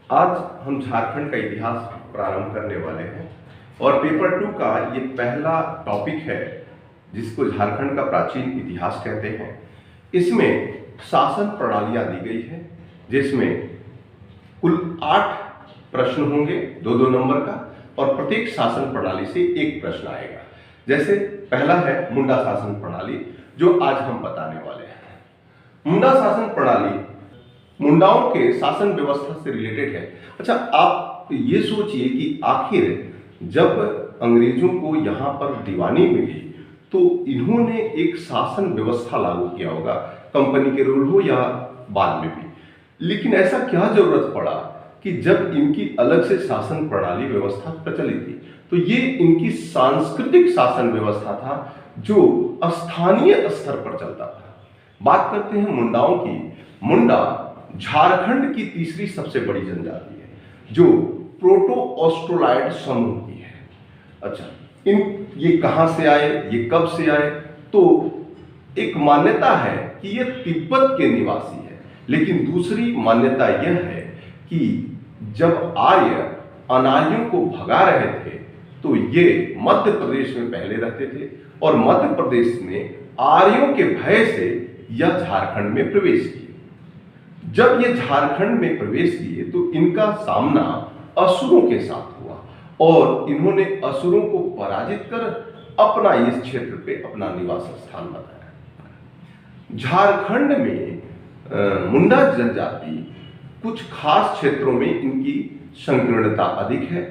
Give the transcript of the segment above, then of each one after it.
आज हम झारखंड का इतिहास प्रारंभ करने वाले हैं और पेपर 2 का ये पहला टॉपिक है जिसको झारखंड का प्राचीन इतिहास कहते हैं। इसमें शासन प्रणालियां दी गई है जिसमें कुल 8 प्रश्न होंगे, 2-2 नंबर का, और प्रत्येक शासन प्रणाली से एक प्रश्न आएगा। जैसे पहला है मुंडा शासन प्रणाली, जो आज हम बताने वाले हैं। मुंडा शासन प्रणाली मुंडाओं के शासन व्यवस्था से रिलेटेड है। अच्छा, आप ये सोचिए कि आखिर जब अंग्रेजों को यहाँ पर दीवानी मिली तो इन्होंने एक शासन व्यवस्था लागू किया होगा, कंपनी के रूल हो या बाद में भी। लेकिन ऐसा क्या जरूरत पड़ा कि जब इनकी अलग से शासन प्रणाली व्यवस्था प्रचलित थी, तो ये इनकी सांस्कृतिक शासन व्यवस्था था जो स्थानीय स्तर पर चलता था। बात करते हैं मुंडाओं की। मुंडा झारखंड की तीसरी सबसे बड़ी जनजाति है जो प्रोटो ऑस्ट्रोलॉइड समूह की है। अच्छा, ये कहां से आए, ये कब से आए? तो एक मान्यता है कि ये तिब्बत के निवासी है, लेकिन दूसरी मान्यता यह है कि जब आर्य अनार्यों को भगा रहे थे तो ये मध्य प्रदेश में पहले रहते थे और मध्य प्रदेश में आर्यों के भय से यह झारखंड में प्रवेश किए। जब ये झारखंड में प्रवेश किए तो इनका सामना असुरों के साथ हुआ और इन्होंने असुरों को पराजित कर अपना इस क्षेत्र पे अपना निवास स्थान बनाया। झारखंड में मुंडा जनजाति कुछ खास क्षेत्रों में इनकी संकीर्णता अधिक है,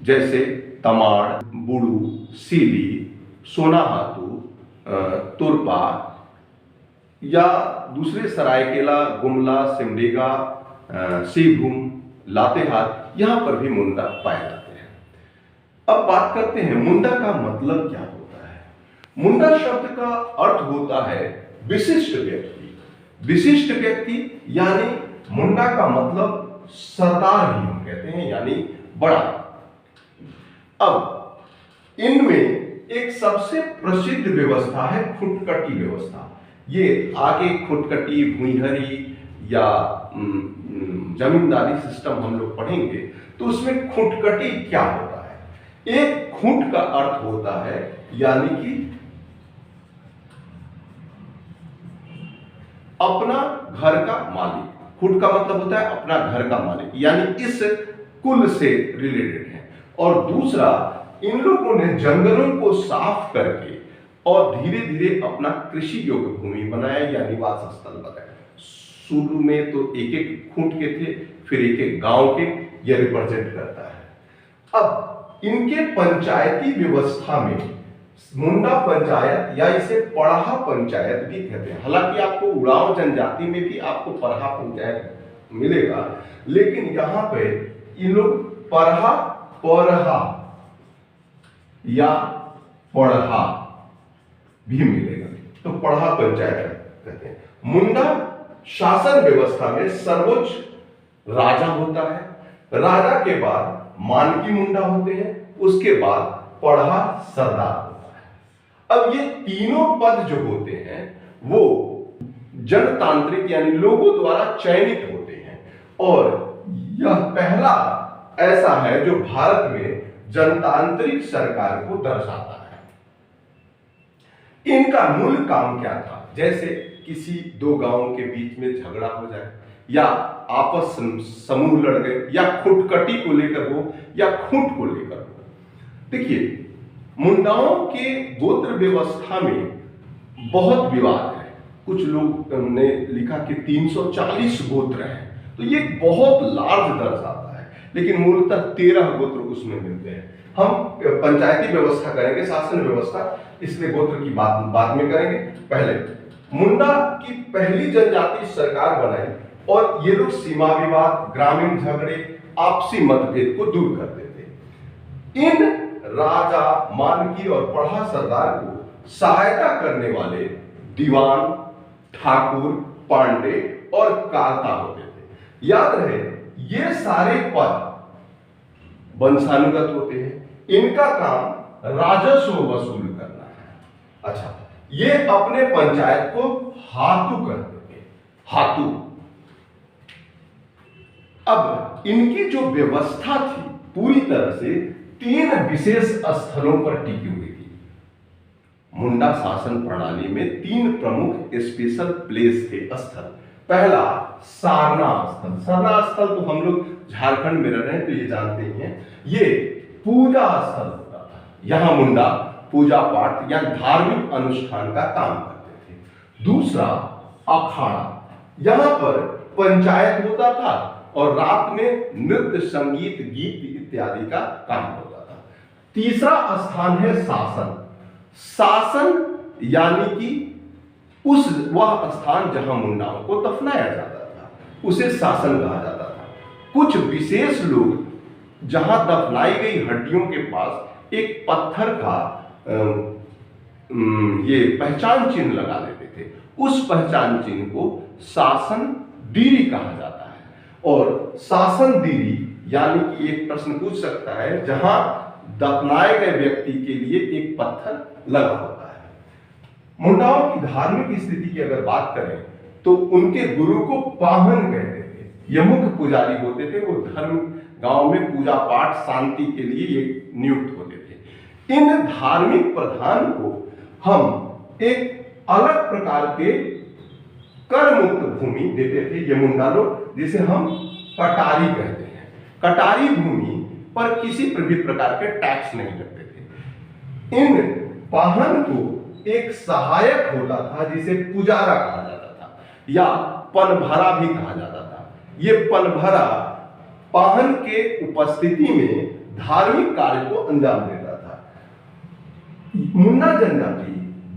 जैसे तमाड़, बुड़ू, सीली, सोनाहातू, तुरपा या दूसरे सरायकेला, गुमला, सिमडेगा, सेभूम, लातेहार, यहां पर भी मुंडा पाए जाते हैं। अब बात करते हैं मुंडा का मतलब क्या होता है। मुंडा शब्द का अर्थ होता है विशिष्ट व्यक्ति। विशिष्ट व्यक्ति यानी मुंडा का मतलब सरदार भी हम कहते हैं, यानी बड़ा। अब इनमें एक सबसे प्रसिद्ध व्यवस्था है खुटकटी व्यवस्था। ये आगे खुटकटी, भुइहरी या जमींदारी सिस्टम हम लोग पढ़ेंगे तो उसमें खुटकटी क्या होता है। एक खूंट का अर्थ होता है यानी कि अपना घर का मालिक। खुट का मतलब होता है अपना घर का मालिक, यानी इस कुल से रिलेटेड है। और दूसरा, इन लोगों ने जंगलों को साफ करके और धीरे धीरे अपना कृषि योग्य भूमि बनाया या निवास स्थल बनाया। शुरू में तो एक एक खूंट के थे, फिर एक एक गांव के, यह रिप्रेजेंट करता है। अब इनके पंचायती व्यवस्था में मुंडा पंचायत या इसे पढ़ा पंचायत भी कहते हैं। हालांकि आपको उड़ाव जनजाति में भी आपको पढ़ा पंचायत मिलेगा, लेकिन यहां पे इन लोग पढ़ा, पढ़ा या पढ़ा भी मिलेगा, तो पढ़ा पंचायत कहते हैं। मुंडा शासन व्यवस्था में सर्वोच्च राजा होता है। राजा के बाद मानकी मुंडा होते हैं, उसके बाद पढ़ा सरदार होता है। अब ये तीनों पद जो होते हैं वो जनतांत्रिक यानी लोगों द्वारा चयनित होते हैं और यह पहला ऐसा है जो भारत में जनतांत्रिक सरकार को दर्शाता है। इनका मूल काम क्या था? जैसे किसी दो गांवों के बीच में झगड़ा हो जाए या आपस समूह लड़ गए या खुटकटी को लेकर हो या खूंट को लेकर हो। देखिए, मुंडाओं के गोत्र व्यवस्था में बहुत विवाद है। कुछ लोग ने लिखा कि 340 गोत्र हैं, तो ये बहुत लार्ज दर्शाता है, लेकिन मूलतः 13 गोत्र उसमें मिलते हैं। हम पंचायती व्यवस्था करेंगे, शासन व्यवस्था, इसलिए गोत्र की बात बाद में करेंगे। पहले मुंडा की पहली जनजाति सरकार बनाई और ये लोग सीमा विवाद, ग्रामीण झगड़े, आपसी मतभेद को दूर करते थे। इन राजा, मानकी और पढ़ा सरदार को सहायता करने वाले दीवान, ठाकुर, पांडे और कार्ता होते थे। याद रहे, ये सारे पद वंशानुगत होते हैं। इनका काम राजस्व वसूल करना है। अच्छा, ये अपने पंचायत को हातू कहते थे। हातू अब इनकी जो व्यवस्था थी पूरी तरह से 3 विशेष स्थलों पर टिकी हुई थी। मुंडा शासन प्रणाली में 3 प्रमुख स्पेशल प्लेस थे, स्थल। पहला सारना स्थल। सारना स्थल तो हम लोग झारखंड में रह रहे हैं तो ये जानते हैं, ये पूजा स्थल होता था। यहां मुंडा पूजा पाठ या धार्मिक अनुष्ठान का काम करते थे। दूसरा अखाड़ा, यहां पर पंचायत होता था और रात में नृत्य, संगीत, गीत इत्यादि का काम होता था। तीसरा स्थान है शासन। शासन यानी कि वह स्थान जहां मुंडाओं को दफनाया जाता था उसे शासन कहा जाता था। कुछ विशेष लोग जहां दफनाई गई हड्डियों के पास एक पत्थर का ये पहचान चिन्ह लगा देते थे। उस पहचान चिन्ह को शासन डीरी कहा जाता है। और शासन डीरी यानी कि एक प्रश्न पूछ सकता है, जहां दफनाए गए व्यक्ति के लिए एक पत्थर लगा होता है। मुंडाओं की धार्मिक स्थिति की अगर बात करें तो उनके गुरु को पाहन कहते थे। ये मुख्य पुजारी होते थे, वो धर्म गांव में पूजा पाठ शांति के लिए नियुक्त होते थे। इन धार्मिक प्रधान को हम एक अलग प्रकार के कर मुक्त भूमि देते थे, ये मुंडा लोग, जिसे हम कटारी कहते हैं। कटारी भूमि पर किसी भी प्रकार के टैक्स नहीं लगते थे। इन पाहन को एक सहायक होता था जिसे पुजारा कहा जाता था या पनभरा भी कहा जाता था। ये पनभरा पाहन के उपस्थिति में धार्मिक कार्य को अंजाम देता था। मुंडा जनजाति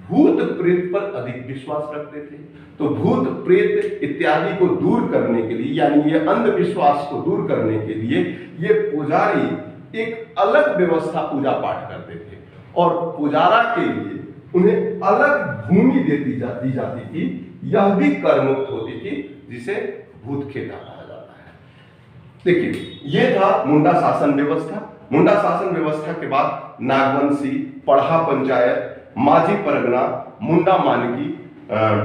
भूत प्रेत पर अधिक विश्वास रखते थे, तो भूत प्रेत इत्यादि को दूर करने के लिए, यानी ये अंधविश्वास को दूर करने के लिए ये पुजारी एक अलग व्यवस्था पूजा पाठ करते थे और पुजारा के लिए उन्हें अलग भूमि दी जाती थी। यह भी करमुक्त होती थी, जिसे भूत खेता कहा जाता है। देखिए, ये था मुंडा शासन व्यवस्था। मुंडा शासन व्यवस्था के बाद नागवंशी, पढ़ा पंचायत, माझी परगना, मुंडा मानकी,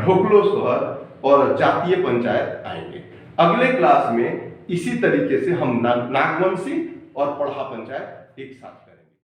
ढोकलो शहर और जातीय पंचायत आएंगे। अगले क्लास में इसी तरीके से हम नागवंशी और पढ़ा पंचायत एक साथ